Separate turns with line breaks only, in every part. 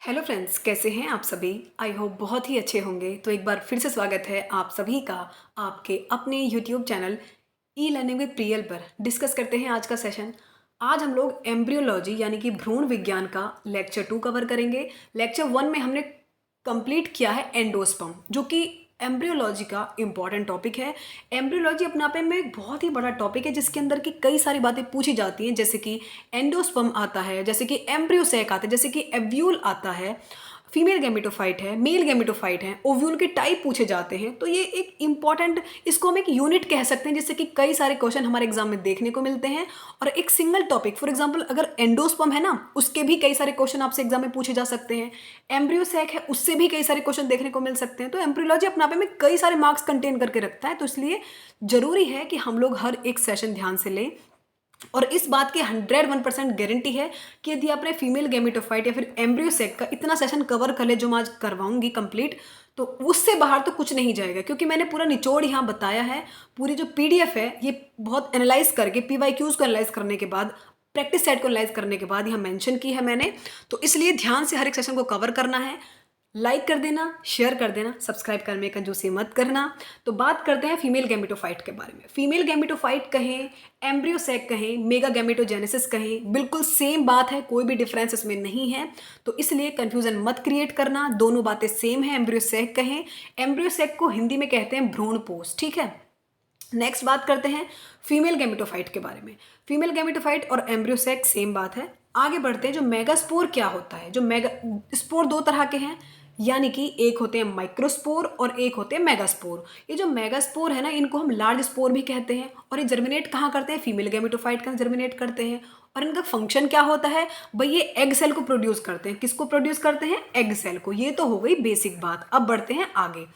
Hello friends, कैसे हैं आप सभी। आई होप बहुत ही अच्छे होंगे। तो एक बार फिर से स्वागत है आप सभी का आपके अपने YouTube channel e learning with Priyal पर। डिस्कस करते हैं आज का सेशन। आज हम लोग एम्ब्रियोलॉजी यानी कि भ्रूण विज्ञान का लेक्चर 2 कवर करेंगे। लेक्चर 1 में हमने कंप्लीट किया है एंडोस्पर्म, जो कि एम्ब्रियोलॉजी का इंपॉर्टेंट टॉपिक है। एम्ब्रियोलॉजी अपने आप में एक बहुत ही बड़ा टॉपिक है जिसके अंदर की कई सारी बातें पूछी जाती हैं, जैसे कि एंडोस्पर्म आता है, जैसे कि एम्ब्रियोसैक आता है, जैसे कि एव्यूल आता है, फीमेल गैमेटोफाइट है, मेल गैमेटोफाइट है, ओव्यूल के टाइप पूछे जाते हैं। तो ये एक इंपॉर्टेंट, इसको हम एक यूनिट कह सकते हैं, जिससे कि कई सारे क्वेश्चन हमारे एग्जाम में देखने को मिलते हैं। और एक सिंगल टॉपिक, फॉर एग्जांपल अगर एंडोस्पर्म है ना, उसके भी कई सारे क्वेश्चन आपसे एग्जाम में पूछे जा सकते हैं। एम्ब्रियोसैक है, उससे भी कई सारे क्वेश्चन देखने को मिल सकते हैं। तो एम्ब्रियोलॉजी अपने आप में कई सारे मार्क्स कंटेन करके रखता है, तो इसलिए जरूरी है कि हम लोग हर एक सेशन ध्यान से लें। और इस बात की 101% गारंटी है कि यदि आपने फीमेल गैमेटोफाइट या फिर एम्ब्रियोसैक का इतना सेशन कवर कर ले जो मैं आज करवाऊंगी कंप्लीट, तो उससे बाहर तो कुछ नहीं जाएगा, क्योंकि मैंने पूरा निचोड़ यहाँ बताया है। पूरी जो पीडीएफ है ये बहुत एनालाइज करके, पीवाईक्यूज को एनालाइज करने के बाद, प्रैक्टिस सेट को एनालाइज करने के बाद यहाँ मेंशन की है मैंने। तो इसलिए ध्यान से हर एक सेशन को कवर करना है। लाइक कर देना, शेयर कर देना, सब्सक्राइब करने का कंजूसी मत करना। तो बात करते हैं फीमेल गैमेटोफाइट के बारे में। फीमेल गैमेटोफाइट कहें, एम्ब्रियोसैक कहें, मेगा गैमेटोजेनेसिस कहें, बिल्कुल सेम बात है, कोई भी डिफरेंस इसमें नहीं है। तो इसलिए कंफ्यूजन मत क्रिएट करना, दोनों बातें सेम है। एम्ब्रियोसैक कहें, एम्ब्रियोसैक को हिंदी में कहते हैं भ्रूणपोष, ठीक है। नेक्स्ट बात करते हैं फीमेल गैमेटोफाइट के बारे में। फीमेल गैमेटोफाइट और एम्ब्रियोसैक सेम बात है। आगे बढ़ते हैं, जो मेगास्पोर क्या होता है। जो मेगा स्पोर दो तरह के हैं, यानी कि एक होते हैं माइक्रोस्पोर और एक होते हैं मेगास्पोर। ये जो मेगास्पोर है ना, इनको हम लार्ज स्पोर भी कहते हैं। और ये जर्मिनेट कहाँ करते हैं? फीमेल गैमेटोफाइट का जर्मिनेट करते हैं। और इनका फंक्शन क्या होता है भाई? ये एग सेल को प्रोड्यूस करते हैं। किसको प्रोड्यूस करते हैं? एग सेल को। ये तो हो गई बेसिक बात। अब बढ़ते हैं आगे।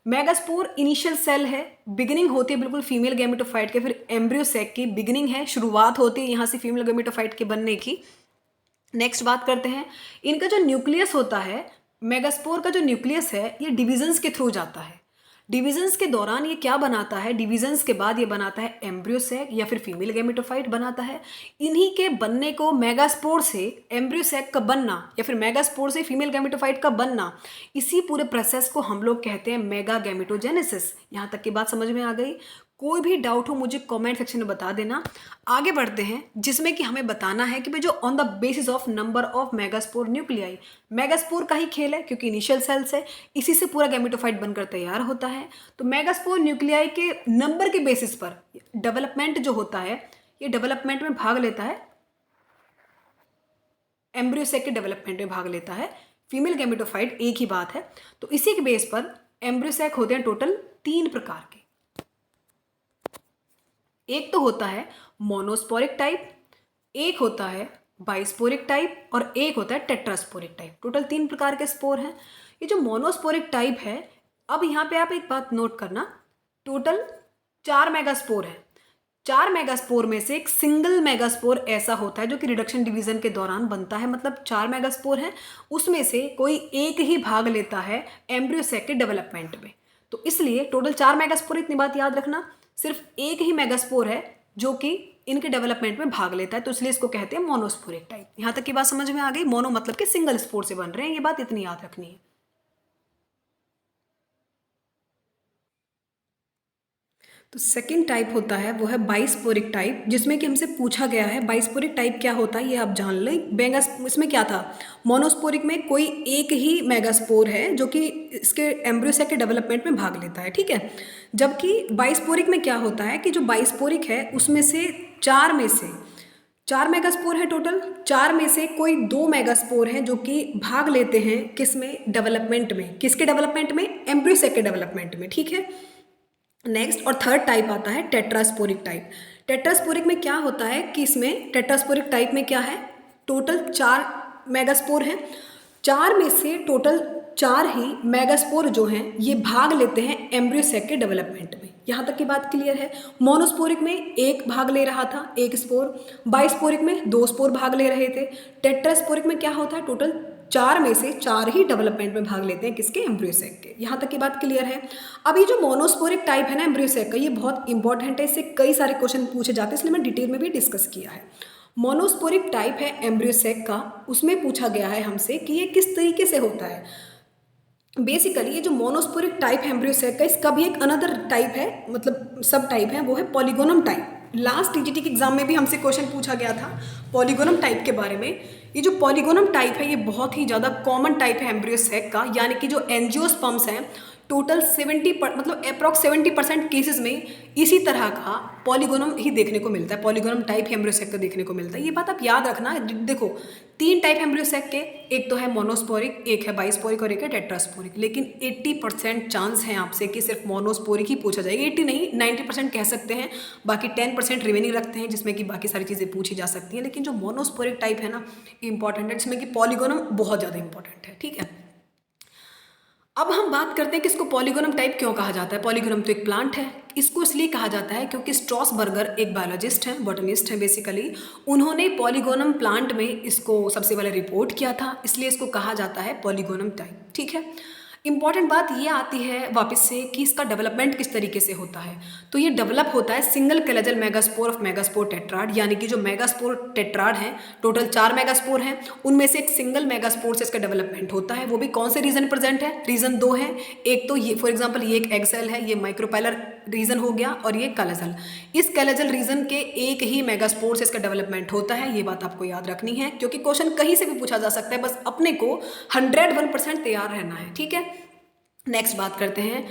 मेगास्पोर इनिशियल सेल है, बिगिनिंग होती है बिल्कुल फीमेल गैमेटोफाइट के, फिर एम्ब्रियोसैक की बिगिनिंग है, शुरुआत होती है यहाँ से फीमेल गैमेटोफाइट के बनने की। नेक्स्ट बात करते हैं, इनका जो न्यूक्लियस होता है, मेगास्पोर का जो न्यूक्लियस है, ये डिविजन्स के थ्रू जाता है। डिविजन्स के दौरान ये क्या बनाता है? डिविजन्स के बाद ये बनाता है एम्ब्रियोसैक या फिर फीमेल गैमेटोफाइट बनाता है। इन्हीं के बनने को, मेगास्पोर से एम्ब्रियोसैक का बनना या फिर मेगास्पोर से फीमेल गैमेटोफाइट का बनना, इसी पूरे प्रोसेस को हम लोग कहते हैं मेगा गैमेटोजेनेसिस। यहाँ तक की बात समझ में आ गई? कोई भी डाउट हो मुझे कमेंट सेक्शन में बता देना। आगे बढ़ते हैं, जिसमें कि हमें बताना है कि भाई जो on the basis of number of megaspore nuclei, megaspore का ही खेल है क्योंकि इनिशियल सेल्स है, इसी से पूरा गैमेटोफाइट बनकर तैयार होता है। तो मेगास्पोर न्यूक्लियाई के नंबर के बेसिस पर डेवलपमेंट जो होता है, ये डेवलपमेंट में भाग लेता है, एम्ब्रियोसैक के डेवलपमेंट में भाग लेता है। फीमेल गैमेटोफाइट एक ही बात है। तो इसी के बेस पर एम्ब्रियोसैक होते हैं टोटल 3 प्रकार के। एक तो होता है मोनोस्पोरिक टाइप, एक होता है बाइस्पोरिक टाइप और एक होता है टेट्रास्पोरिक टाइप। टोटल 3 प्रकार के स्पोर हैं। ये जो मोनोस्पोरिक टाइप है, अब यहाँ पे आप एक बात नोट करना, टोटल 4 मेगास्पोर है। 4 मेगास्पोर में से एक सिंगल मेगास्पोर ऐसा होता है जो कि रिडक्शन डिवीजन के दौरान बनता है। मतलब 4 मेगास्पोर है, उसमें से कोई एक ही भाग लेता है एम्ब्रियोसैक के डेवलपमेंट में। तो इसलिए टोटल 4 मेगास्पोर, इतनी बात याद रखना, सिर्फ एक ही मेगास्पोर है जो कि इनके डेवलपमेंट में भाग लेता है, तो इसलिए इसको कहते हैं मोनोस्पोरिक टाइप। यहां तक की बात समझ में आ गई? मोनो मतलब कि सिंगल स्पोर से बन रहे हैं, ये बात इतनी याद रखनी है। तो सेकेंड टाइप होता है वो है बाइस्पोरिक टाइप, जिसमें कि हमसे पूछा गया है बाइस्पोरिक टाइप क्या होता है, ये आप जान लें। इसमें क्या था, मोनोस्पोरिक में कोई एक ही मेगास्पोर है जो कि इसके एम्ब्रियोसैक के डेवलपमेंट में भाग लेता है, ठीक है। जबकि बाइस्पोरिक में क्या होता है कि जो बाइस्पोरिक है उसमें से 4 में से 4 मेगास्पोर है टोटल, 4 में से कोई 2 मेगास्पोर हैं जो कि भाग लेते हैं किसमें? डेवलपमेंट में। किसके डेवलपमेंट में? एम्ब्रियोसैक के डेवलपमेंट में, ठीक है। नेक्स्ट और थर्ड टाइप आता है टेट्रास्पोरिक टाइप। टेट्रास्पोरिक में क्या होता है कि इसमें टेट्रास्पोरिक टाइप में क्या है, टोटल 4 मेगास्पोर हैं। 4 में से टोटल 4 ही मेगास्पोर जो हैं ये भाग लेते हैं एम्ब्रियोसैक के डेवलपमेंट में। यहाँ तक की बात क्लियर है? मोनोस्पोरिक में एक भाग ले रहा था, एक स्पोर। बाइस्पोरिक में 2 स्पोर भाग ले रहे थे। टेट्रास्पोरिक में क्या होता है, टोटल 4 में से 4 ही डेवलपमेंट में भाग लेते हैं, किसके? एम्ब्रियोसैक के। यहाँ तक की बात क्लियर है? अब ये जो मोनोस्पोरिक टाइप है ना एम्ब्रियोसैक का, ये बहुत इंपॉर्टेंट है, इससे कई सारे क्वेश्चन पूछे जाते हैं, इसलिए मैं डिटेल में भी डिस्कस किया है। मोनोस्पोरिक टाइप है एम्ब्रियोसेक का, उसमें पूछा गया है हमसे कि ये किस तरीके से होता है। बेसिकली ये जो मोनोस्पोरिक टाइप है एम्ब्रियोसेक का, इसका भी एक अनदर टाइप है, मतलब सब टाइप है, वो है पॉलीगोनम टाइप। लास्ट टीजीटी के एग्जाम में भी हमसे क्वेश्चन पूछा गया था पॉलीगोनम टाइप के बारे में। ये जो पॉलीगोनम टाइप है ये बहुत ही ज़्यादा कॉमन टाइप है एम्ब्रियोसेक का, यानी कि जो एंजियोस्पर्म्स हैं टोटल 70 मतलब अप्रॉक्स 70% केसेस में इसी तरह का पॉलीगोनम ही देखने को मिलता है, पॉलीगोनम टाइप ही एम्ब्रियोसेक का देखने को मिलता है। ये बात आप याद रखना। देखो 3 टाइप एम्ब्रियोसेक के, एक तो है मोनोस्पोरिक, एक है बाइस्पोरिक और एक है टेट्रास्पोरिक। लेकिन 80% चांस है आपसे कि सिर्फ मोनोस्पोरिक ही पूछा जाएगा। 80 नहीं 90% कह सकते हैं, बाकी 10% रिमेनिंग रखते हैं जिसमें कि बाकी सारी चीज़ें पूछी जा सकती हैं। लेकिन जो मोनोस्पोरिक टाइप है ना, इंपॉर्टेंट है, जिसमें कि पॉलीगोनम बहुत ज़्यादा इंपॉर्टेंट है। ठीक है, अब हम बात करते हैं कि इसको पॉलीगोनम टाइप क्यों कहा जाता है। पॉलीगोनम तो एक प्लांट है, इसको इसलिए कहा जाता है क्योंकि स्ट्रॉसबर्गर एक बायोलॉजिस्ट हैं, बॉटनिस्ट हैं बेसिकली, उन्होंने पॉलीगोनम प्लांट में इसको सबसे पहले रिपोर्ट किया था, इसलिए इसको कहा जाता है पॉलीगोनम टाइप। ठीक है, इंपॉर्टेंट बात ये आती है वापस से कि इसका डेवलपमेंट किस तरीके से होता है। तो ये डेवलप होता है single chalazal megaspore of megaspore tetrad, यानी कि जो मेगास्पोर टेट्राड हैं, टोटल 4 मेगास्पोर हैं, उनमें से एक सिंगल मेगास्पोर से इसका डेवलपमेंट होता है। वो भी कौन से रीजन प्रेजेंट है? रीजन 2 है। एक तो ये फॉर एग्जाम्पल ये एक एग सेल है, ये माइक्रोपाइलर रीजन हो गया, और ये कैलेजल। इस कैलेजल रीजन के एक ही मेगास्पोर से इसका डेवलपमेंट होता है। ये बात आपको याद रखनी है क्योंकि क्वेश्चन कहीं से भी पूछा जा सकता है, बस अपने को 101% तैयार रहना है। ठीक है, नेक्स्ट बात करते हैं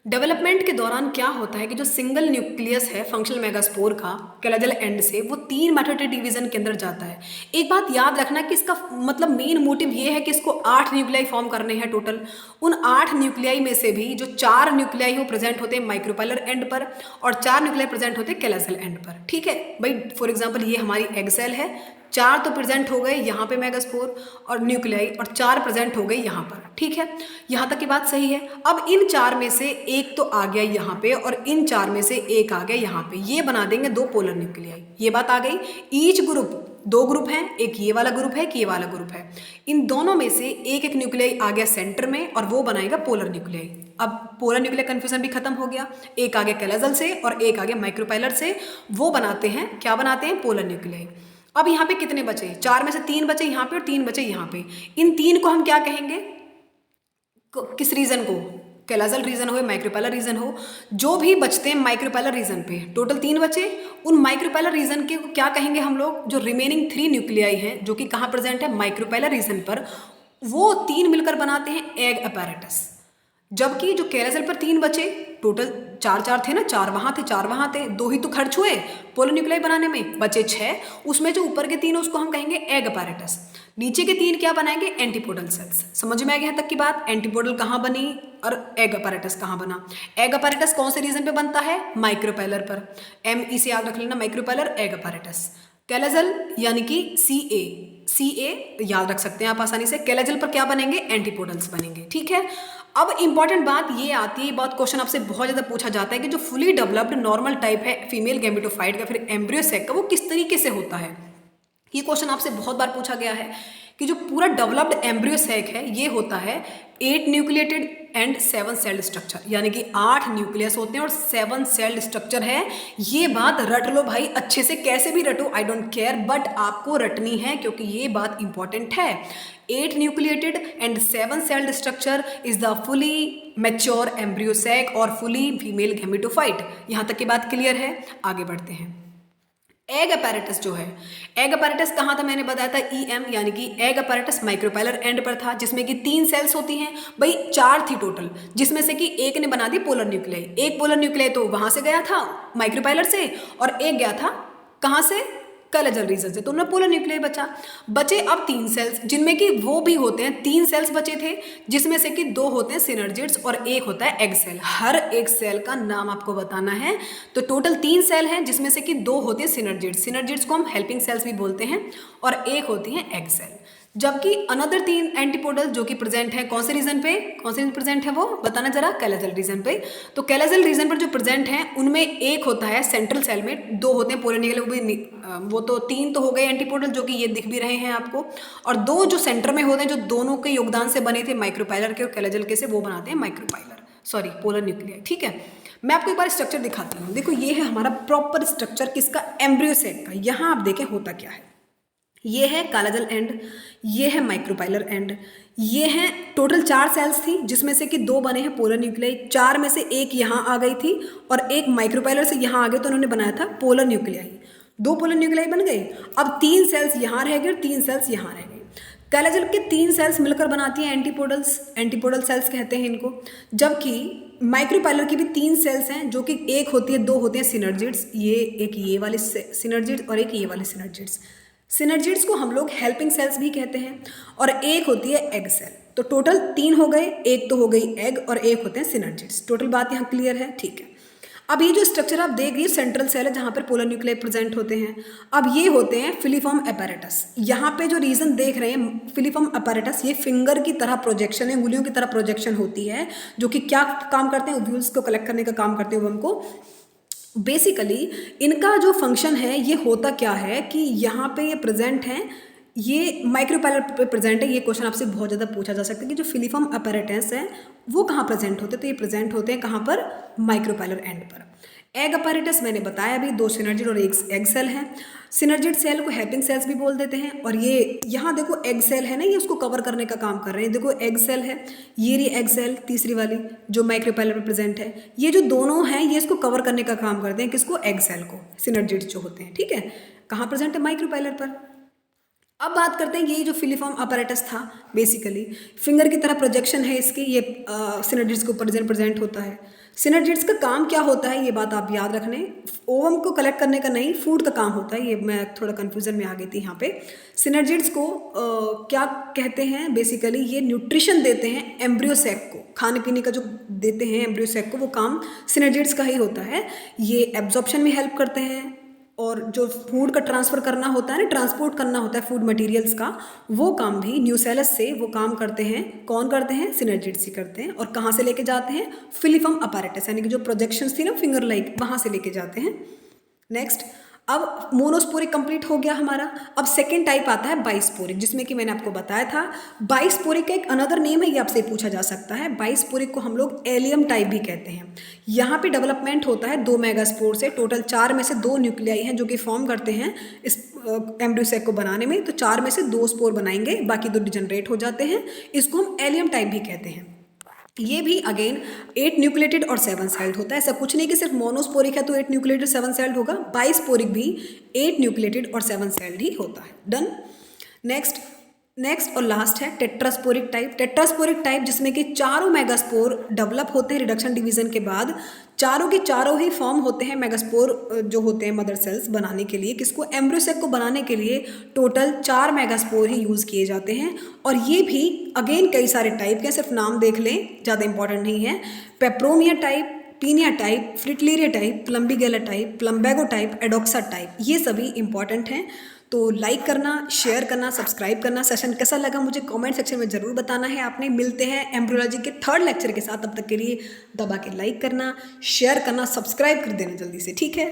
डेवलपमेंट के दौरान क्या होता है कि जो सिंगल न्यूक्लियस है फंक्शनल मेगास्पोर का कैलेजल एंड से, वो 3 मेटामेर डिवीजन के अंदर जाता है। एक बात याद रखना कि इसका मतलब मेन मोटिव ये है कि इसको 8 न्यूक्लियाई फॉर्म करने हैं टोटल। उन 8 न्यूक्लियाई में से भी जो 4 न्यूक्लियाई वो प्रेजेंट होते हैं माइक्रोपाइलर एंड पर, और 4 न्यूक्लियाई प्रेजेंट होते हैं कैलेजल एंड पर। ठीक है भाई, फॉर एग्जाम्पल ये हमारी एग सेल है, 4 तो प्रेजेंट हो गए यहाँ पे मेगास्पोर और न्यूक्लियाई, और 4 प्रेजेंट हो गए यहाँ पर। ठीक है, यहाँ तक की बात सही है। अब इन 4 में से एक तो आ गया यहाँ पे, और इन 4 में से एक आ गया यहाँ पे, ये बना देंगे 2 पोलर न्यूक्लियाई। ये बात आ गई। ईच ग्रुप 2 ग्रुप हैं, एक ये वाला ग्रुप है, एक ये वाला ग्रुप है। इन दोनों में से एक एक न्यूक्लियाई आ गया सेंटर में, और वो बनाएगा पोलर न्यूक्लियाई। अब पोलर न्यूक्लियर कन्फ्यूजन भी खत्म हो गया। एक आगे कैलेजल से और एक आगे माइक्रोपाइलर से, वो बनाते हैं, क्या बनाते हैं? Polar nuclei. अब यहाँ पे कितने बचे? 4 में से 3 बचे यहाँ पे और 3 बचे यहाँ पे। इन 3 को हम क्या कहेंगे? किस रीजन को? कैलेजल रीजन हो या माइक्रोपाइलर रीजन हो, जो भी बचते हैं माइक्रोपाइलर रीजन पे, टोटल 3 बचे। उन माइक्रोपाइलर रीजन के क्या कहेंगे हम लोग? जो रिमेनिंग 3 न्यूक्लियाई हैं जो कि कहाँ प्रेजेंट है? माइक्रोपाइलर रीजन पर, वो 3 मिलकर बनाते हैं एग अपैरेटस। जबकि जो कैलेजल पर 3 बचे, टोटल 4 थे ना, 4 वहाँ थे, 4 वहाँ थे, 2 ही तो खर्च हुए पोलर न्यूक्लियाई बनाने में, बचे 6। उसमें जो ऊपर के 3 उसको हम कहेंगे एग अपैरेटस, नीचे के 3 क्या बनाएंगे? Antipodal cells. समझ में आ गया यहाँ तक की बात? एंटीपोडल कहाँ बनी और एग अपैरेटस कहाँ बना? एग अपैरेटस कौन से रीजन पे बनता है? माइक्रोपाइलर पर। ME से याद रख लेना, माइक्रोपाइलर एग अपैरेटस। कैलेजल यानी कि CA याद रख सकते हैं आप आसानी से। कैलेजल पर क्या बनेंगे? एंटीपोडल्स बनेंगे। ठीक है, अब इंपॉर्टेंट बात ये आती है, बात क्वेश्चन आपसे बहुत ज़्यादा पूछा जाता है कि जो फुली डेवलप्ड नॉर्मल टाइप है फीमेल गैमेटोफाइट का, फिर एम्ब्रियोसेक का, वो किस तरीके से होता है। ये क्वेश्चन आपसे बहुत बार पूछा गया है कि जो पूरा डेवलप्ड एम्ब्रियोसेक है ये होता है 8 न्यूक्लिएटेड एंड 7 सेल्ड स्ट्रक्चर, यानी कि 8 न्यूक्लियस होते हैं और 7 सेल्ड स्ट्रक्चर है। ये बात रट लो भाई अच्छे से, कैसे भी रटो, आई डोंट केयर, बट आपको रटनी है क्योंकि ये बात इंपॉर्टेंट है। 8 nucleated and 7 sailed structure is the fully mature embryo sac और फुली फीमेल गैमेटोफाइट। यहाँ तक की बात क्लियर है? आगे बढ़ते हैं। एग अपैरेटस जो है, एग अपैरेटस कहाँ था? मैंने बताया था EM, यानी कि एग अपैरेटस माइक्रोपाइलर एंड पर था, जिसमें कि 3 सेल्स होती हैं भाई, 4 थी टोटल, जिसमें से कि एक ने बना दी पोलर न्यूक्लियाई। एक पोलर न्यूक्लियाई तो वहां से गया था माइक्रोपाइलर से, और एक गया था कहाँ से? कैलेजल रीजन से, तो उनमें पोलर न्यूक्लियाई बचे अब 3 सेल्स, जिनमें कि वो भी होते हैं 3 सेल्स बचे थे, जिसमें से कि 2 होते हैं सिनर्जिड्स और एक होता है एग सेल। हर एक सेल का नाम आपको बताना है। तो टोटल 3 सेल हैं, जिसमें से कि 2 होते हैं सिनर्जिड्स, सिनर्जिड्स को हम हेल्पिंग सेल्स भी बोलते हैं, और एक होती है एग सेल। जबकि अनदर 3 एंटीपोडल जो कि प्रेजेंट है कौन से रीजन पे? कौन से प्रेजेंट है वो बताना जरा? कैलेजल रीजन पे। तो कैलेजल रीजन पर जो प्रेजेंट है उनमें एक होता है सेंट्रल सेल में, 2 होते हैं पोलर न्यूक्लियाई, वो तो 3 तो हो गए एंटीपोडल जो कि ये दिख भी रहे हैं आपको, और 2 जो सेंटर में होते हैं जो दोनों के योगदान से बने थे माइक्रोपाइलर के और कैलेजल के से, वो बनाते हैं पोलर न्यूक्लियाई। ठीक है, मैं आपको एक बार स्ट्रक्चर दिखाती हूँ। देखो ये है हमारा प्रॉपर स्ट्रक्चर किसका? एम्ब्रियोसेक का। यहाँ आप देखें होता क्या है। ये है कालाजल एंड, ये है माइक्रोपाइलर एंड, ये हैं टोटल 4 सेल्स थी जिसमें से कि 2 बने हैं पोलर न्यूक्लियाई, 4 में से एक यहाँ आ गई थी और एक माइक्रोपाइलर से यहाँ आ गए तो उन्होंने बनाया था पोलर न्यूक्लियाई। 2 पोलर न्यूक्लियाई बन गई। अब 3 सेल्स यहाँ रह गए और 3 सेल्स यहाँ रह गए। कालाजल के 3 सेल्स मिलकर बनाती हैं एंटीपोडल्स, एंटीपोडल सेल्स कहते हैं इनको। जबकि माइक्रोपाइलर की भी 3 सेल्स हैं जो कि एक होती है, 2 होते हैं सिनर्जिड्स, एक ये वाले सिनर्जिड्स और एक ये वाले सिनर्जिड्स। सिनर्जिड्स को हम लोग हेल्पिंग सेल्स भी कहते हैं और एक होती है एग सेल। तो टोटल 3 हो गए, एक तो हो गई एग और एक होते हैं सिनर्जिड्स। टोटल बात यहाँ क्लियर है, ठीक है। अब ये जो स्ट्रक्चर आप देख रही है सेंट्रल सेल है जहाँ पर पोलर न्यूक्लियाई प्रेजेंट होते हैं। अब ये होते हैं फिलीफॉर्म अपैरेटस। यहाँ पे जो रीजन देख रहे हैं फिलीफॉर्म अपैरेटस, ये फिंगर की तरह प्रोजेक्शन है, उंगलियों की तरह प्रोजेक्शन होती है, जो कि क्या काम करते हैं, ओव्यूल्स को कलेक्ट करने का काम करते हैं ओवम को। बेसिकली इनका जो फंक्शन है ये होता क्या है कि यहाँ पे ये प्रेजेंट हैं, ये माइक्रोपाइलर पे प्रेजेंट है। ये क्वेश्चन आपसे बहुत ज़्यादा पूछा जा सकता है कि जो फिलीफॉर्म अपैरेटस है वो कहाँ प्रेजेंट होते हैं, तो ये प्रेजेंट होते हैं कहाँ पर, माइक्रोपाइलर एंड पर। एग अपैरेटस मैंने बताया अभी, 2 सिनर्जिड और एक एग सेल है। सिनर्जिड सेल को हेल्पिंग सेल्स भी बोल देते हैं। और ये यहाँ देखो एग सेल है ना, ये उसको कवर करने का काम कर रहे हैं। देखो एग सेल है, ये रही एग सेल तीसरी वाली जो माइक्रोपाइलर में प्रेजेंट है। ये जो दोनों हैं ये इसको कवर करने का काम करते हैं, किसको, एग सेल को, सिनर्जिड जो होते हैं, ठीक है। कहाँ प्रेजेंट है, माइक्रोपाइलर पर। अब बात करते हैं ये जो फिलीफॉर्म अपैरेटस था, बेसिकली फिंगर की तरह प्रोजेक्शन है इसकी, ये सिनर्जिड्स के ऊपर प्रेजेंट होता है। सिनर्जिड्स का काम क्या होता है ये बात आप याद रखने, ओवम को कलेक्ट करने का नहीं, फूड का काम होता है। ये मैं थोड़ा कन्फ्यूजन में आ गई थी यहाँ पे। सिनर्जिड्स को क्या कहते हैं, बेसिकली ये न्यूट्रिशन देते हैं एम्ब्रियोसैक को, खाने पीने का जो देते हैं एम्ब्रियोसैक को, वो काम सिनर्जिड्स का ही होता है। ये एब्जॉर्प्शन में हेल्प करते हैं और जो फूड का ट्रांसफ़र करना होता है ना, ट्रांसपोर्ट करना होता है फूड मटेरियल्स का, वो काम भी न्यूसेलस से वो काम करते हैं। कौन करते हैं, सिनर्जिड्स ही करते हैं। और कहाँ से लेके जाते हैं, फिलीफॉर्म अपैरेटस, यानी कि जो प्रोजेक्शंस थी ना फिंगर लाइक, वहाँ से लेके जाते हैं। नेक्स्ट, अब मोनोस्पोरिक कंप्लीट हो गया हमारा। अब सेकेंड टाइप आता है बाइस्पोरिक, जिसमें कि मैंने आपको बताया था बाइस्पोरिक का एक अनदर नेम है, ये आपसे पूछा जा सकता है। बाइस्पोरिक को हम लोग एलियम टाइप भी कहते हैं। यहाँ पे डेवलपमेंट होता है 2 मेगास्पोर से। टोटल 4 में से 2 न्यूक्लियाई हैं जो कि फॉर्म करते हैं इस एम्ब्रियोसैक को बनाने में। तो 4 में से 2 स्पोर बनाएंगे, बाकी 2 डिजनरेट हो जाते हैं। इसको हम एलियम टाइप भी कहते हैं। ये भी अगेन 8 न्यूक्लिएटेड और 7 सेल्ड होता है। ऐसा कुछ नहीं कि सिर्फ मोनोस्पोरिक है तो 8 न्यूक्लिएटेड 7 सेल्ड होगा, बाइस्पोरिक भी 8 न्यूक्लिएटेड और 7 सेल्ड ही होता है। डन। नेक्स्ट और लास्ट है टेट्रास्पोरिक टाइप। टेट्रास्पोरिक टाइप जिसमें कि चारों मेगास्पोर डेवलप होते हैं रिडक्शन डिवीजन के बाद, चारों के चारों ही फॉर्म होते हैं मेगास्पोर जो होते हैं मदर सेल्स बनाने के लिए। किसको, एम्ब्रियोसैक को बनाने के लिए टोटल 4 मेगास्पोर ही यूज़ किए जाते हैं। और ये भी अगेन कई सारे टाइप के, सिर्फ नाम देख लें, ज़्यादा इंपॉर्टेंट नहीं है। Peperomia type, Penaea type, Fritillaria type, Plumbagella type, Plumbago type, Adoxa type, ये सभी इंपॉर्टेंट हैं। तो लाइक करना, शेयर करना, सब्सक्राइब करना। सेशन कैसा लगा मुझे कमेंट सेक्शन में ज़रूर बताना है आपने। मिलते हैं एम्ब्रियोलॉजी के 3rd लेक्चर के साथ, तब तक के लिए दबा के लाइक करना, शेयर करना, सब्सक्राइब कर देना जल्दी से, ठीक है।